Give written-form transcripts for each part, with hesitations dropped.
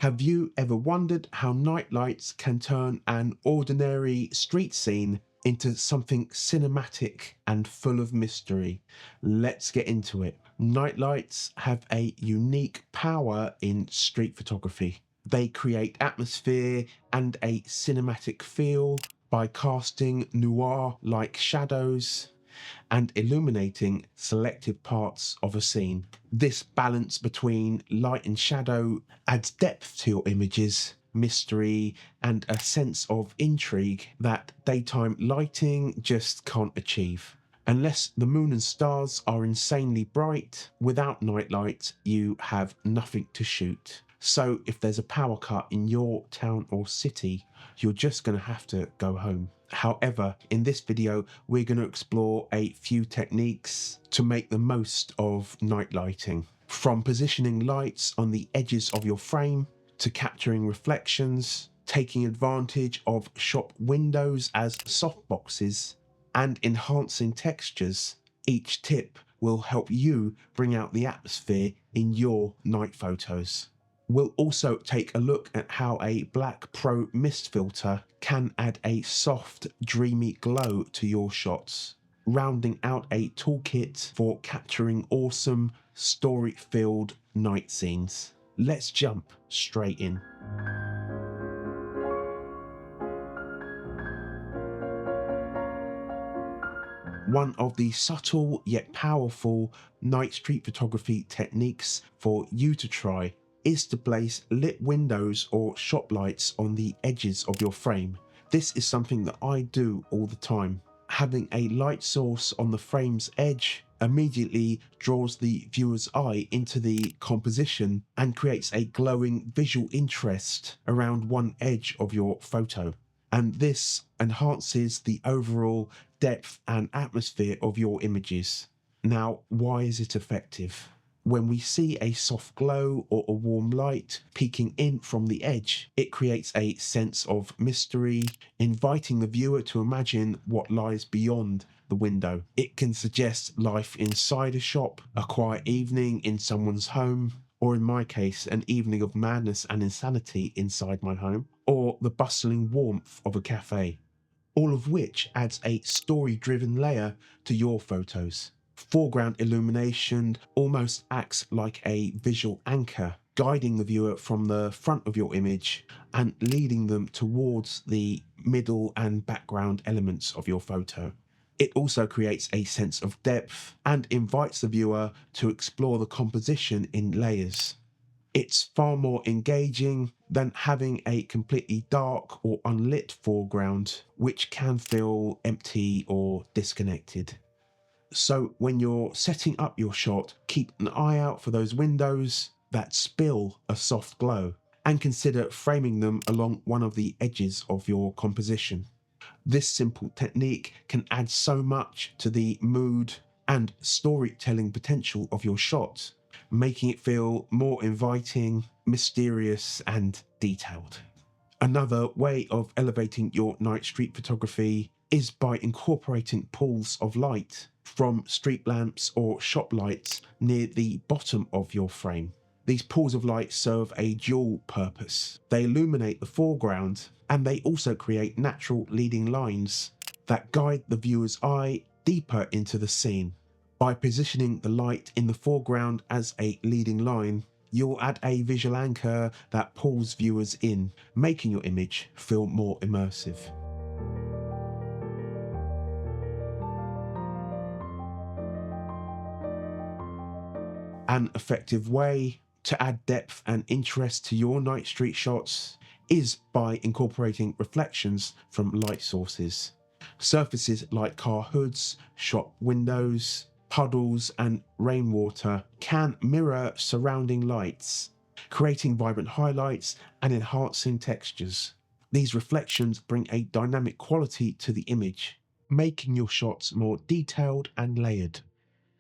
Have you ever wondered how night lights can turn an ordinary street scene into something cinematic and full of mystery? Let's get into it. Night lights have a unique power in street photography. They create atmosphere and a cinematic feel by casting noir-like shadows and illuminating selected parts of a scene. This balance between light and shadow adds depth to your images, mystery, and a sense of intrigue that daytime lighting just can't achieve. Unless the moon and stars are insanely bright, without night light, you have nothing to shoot. So if there's a power cut in your town or city, you're just going to have to go home. However, in this video, we're going to explore a few techniques to make the most of night lighting. From positioning lights on the edges of your frame, to capturing reflections, taking advantage of shop windows as softboxes, and enhancing textures, each tip will help you bring out the atmosphere in your night photos. We'll also take a look at how a Black Pro mist filter can add a soft, dreamy glow to your shots, rounding out a toolkit for capturing awesome, story-filled night scenes. Let's jump straight in. One of the subtle yet powerful night street photography techniques for you to try is to place lit windows or shop lights on the edges of your frame. This is something that I do all the time. Having a light source on the frame's edge immediately draws the viewer's eye into the composition and creates a glowing visual interest around one edge of your photo. And this enhances the overall depth and atmosphere of your images. Now, why is it effective? When we see a soft glow or a warm light peeking in from the edge, it creates a sense of mystery, inviting the viewer to imagine what lies beyond the window. It can suggest life inside a shop, a quiet evening in someone's home, or in my case, an evening of madness and insanity inside my home, or the bustling warmth of a cafe. All of which adds a story-driven layer to your photos. Foreground illumination almost acts like a visual anchor, guiding the viewer from the front of your image and leading them towards the middle and background elements of your photo. It also creates a sense of depth and invites the viewer to explore the composition in layers. It's far more engaging than having a completely dark or unlit foreground, which can feel empty or disconnected. So when you're setting up your shot, keep an eye out for those windows that spill a soft glow and consider framing them along one of the edges of your composition. This simple technique can add so much to the mood and storytelling potential of your shot, making it feel more inviting, mysterious, and detailed. Another way of elevating your night street photography is by incorporating pools of light from street lamps or shop lights near the bottom of your frame. These pools of light serve a dual purpose. They illuminate the foreground, and they also create natural leading lines that guide the viewer's eye deeper into the scene. By positioning the light in the foreground as a leading line, you'll add a visual anchor that pulls viewers in, making your image feel more immersive. An effective way to add depth and interest to your night street shots is by incorporating reflections from light sources. Surfaces like car hoods, shop windows, puddles, and rainwater can mirror surrounding lights, creating vibrant highlights and enhancing textures. These reflections bring a dynamic quality to the image, making your shots more detailed and layered.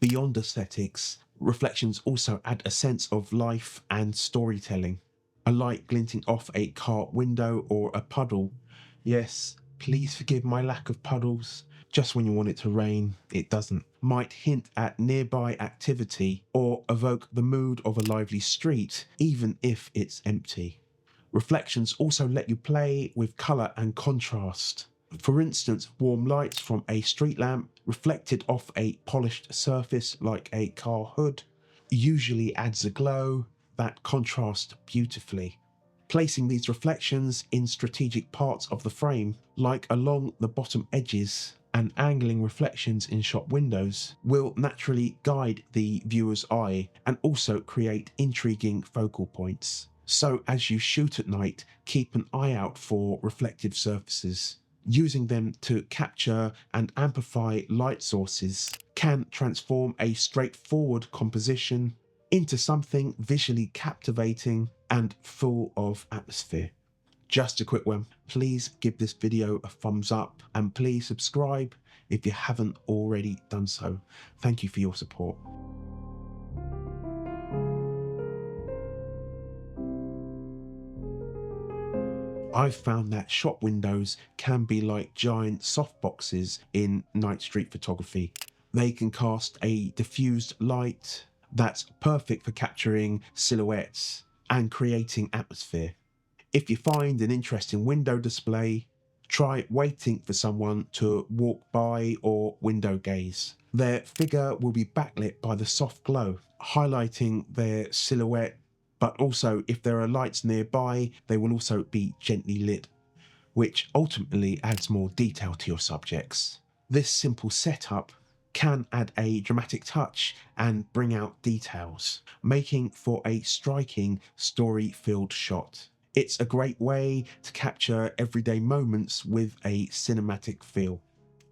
Beyond aesthetics, reflections also add a sense of life and storytelling. A light glinting off a car window or a puddle. Yes, please forgive my lack of puddles. Just when you want it to rain, it doesn't. Might hint at nearby activity or evoke the mood of a lively street, even if it's empty. Reflections also let you play with colour and contrast. For instance, warm lights from a street lamp reflected off a polished surface like a car hood usually adds a glow that contrasts beautifully. Placing these reflections in strategic parts of the frame, like along the bottom edges, and angling reflections in shop windows will naturally guide the viewer's eye and also create intriguing focal points. So as you shoot at night, keep an eye out for reflective surfaces. Using them to capture and amplify light sources can transform a straightforward composition into something visually captivating and full of atmosphere. Just a quick one, please give this video a thumbs up and please subscribe if you haven't already done so. Thank you for your support. I've found that shop windows can be like giant softboxes in night street photography. They can cast a diffused light that's perfect for capturing silhouettes and creating atmosphere. If you find an interesting window display, try waiting for someone to walk by or window gaze. Their figure will be backlit by the soft glow, highlighting their silhouette, but also if there are lights nearby, they will also be gently lit, which ultimately adds more detail to your subjects. This simple setup can add a dramatic touch and bring out details, making for a striking story-filled shot. It's a great way to capture everyday moments with a cinematic feel.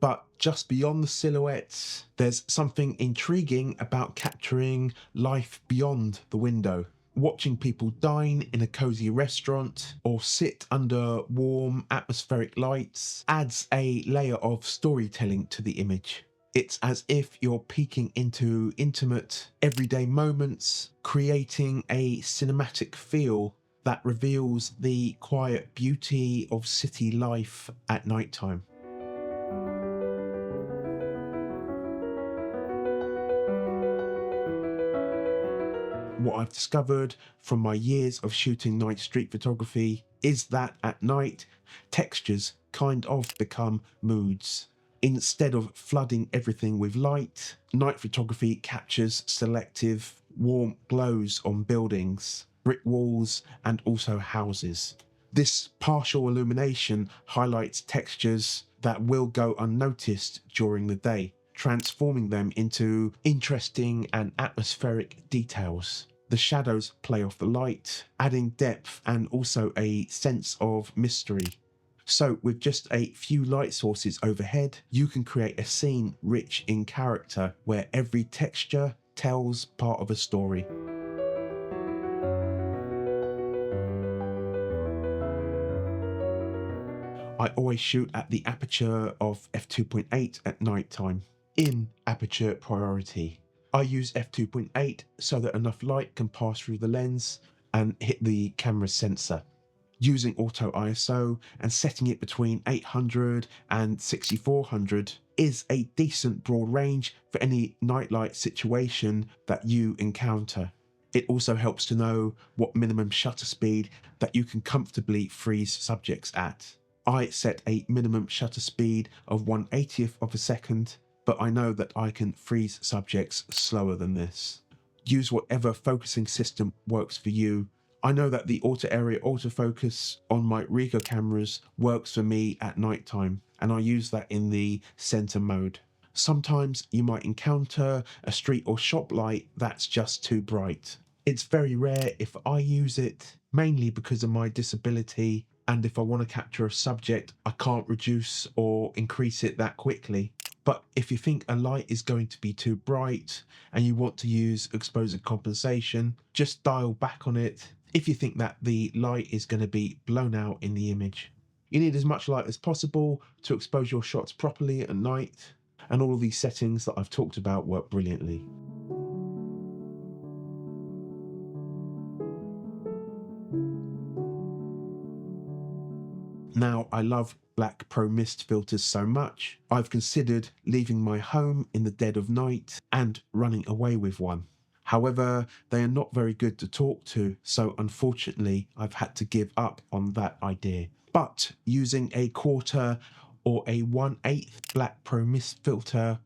But just beyond the silhouettes, there's something intriguing about capturing life beyond the window. Watching people dine in a cozy restaurant or sit under warm atmospheric lights adds a layer of storytelling to the image. It's as if you're peeking into intimate, everyday moments, creating a cinematic feel that reveals the quiet beauty of city life at nighttime. What I've discovered from my years of shooting night street photography is that at night, textures kind of become moods. Instead of flooding everything with light, night photography captures selective, warm glows on buildings, brick walls, and also houses. This partial illumination highlights textures that will go unnoticed during the day, transforming them into interesting and atmospheric details. The shadows play off the light, adding depth and also a sense of mystery. So with just a few light sources overhead, you can create a scene rich in character where every texture tells part of a story. I always shoot at the aperture of f2.8 at night time, in aperture priority. I use f2.8 so that enough light can pass through the lens and hit the camera's sensor. Using auto ISO and setting it between 800 and 6400 is a decent broad range for any nightlight situation that you encounter. It also helps to know what minimum shutter speed that you can comfortably freeze subjects at. I set a minimum shutter speed of 1/80th of a second, but I know that I can freeze subjects slower than this. Use whatever focusing system works for you. I know that the auto area autofocus on my Ricoh cameras works for me at nighttime, and I use that in the center mode. Sometimes you might encounter a street or shop light that's just too bright. It's very rare if I use it, mainly because of my disability, and if I want to capture a subject, I can't reduce or increase it that quickly. But if you think a light is going to be too bright and you want to use exposure compensation, just dial back on it if you think that the light is going to be blown out in the image. You need as much light as possible to expose your shots properly at night, and all of these settings that I've talked about work brilliantly. Now, I love black pro mist filters so much, I've considered leaving my home in the dead of night and running away with one. However, they are not very good to talk to, so unfortunately I've had to give up on that idea. But using a 1/4 or a 1/8 black pro mist filter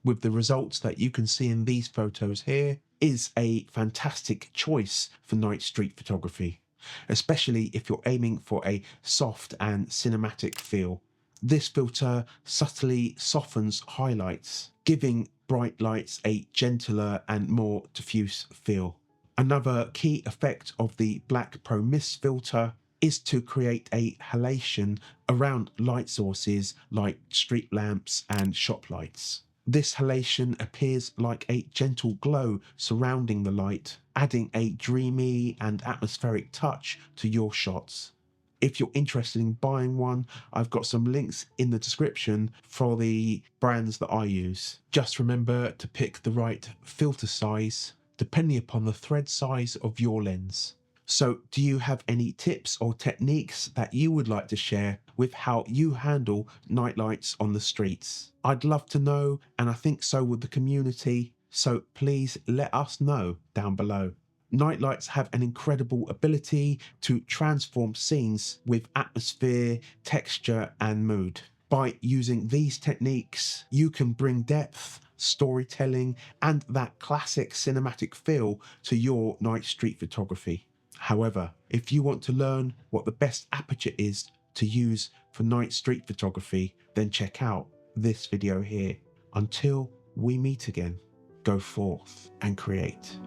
with the results that you can see in these photos here is a fantastic choice for night street photography, especially if you're aiming for a soft and cinematic feel. This filter subtly softens highlights, giving bright lights a gentler and more diffuse feel. Another key effect of the Black Pro Mist filter is to create a halation around light sources like street lamps and shop lights. This halation appears like a gentle glow surrounding the light, adding a dreamy and atmospheric touch to your shots. If you're interested in buying one, I've got some links in the description for the brands that I use. Just remember to pick the right filter size depending upon the thread size of your lens. So do you have any tips or techniques that you would like to share with how you handle night lights on the streets? I'd love to know, and I think so would the community, so please let us know down below. Nightlights have an incredible ability to transform scenes with atmosphere, texture, and mood. By using these techniques, you can bring depth, storytelling, and that classic cinematic feel to your night street photography. However, if you want to learn what the best aperture is to use for night street photography, then check out this video here. Until we meet again, go forth and create.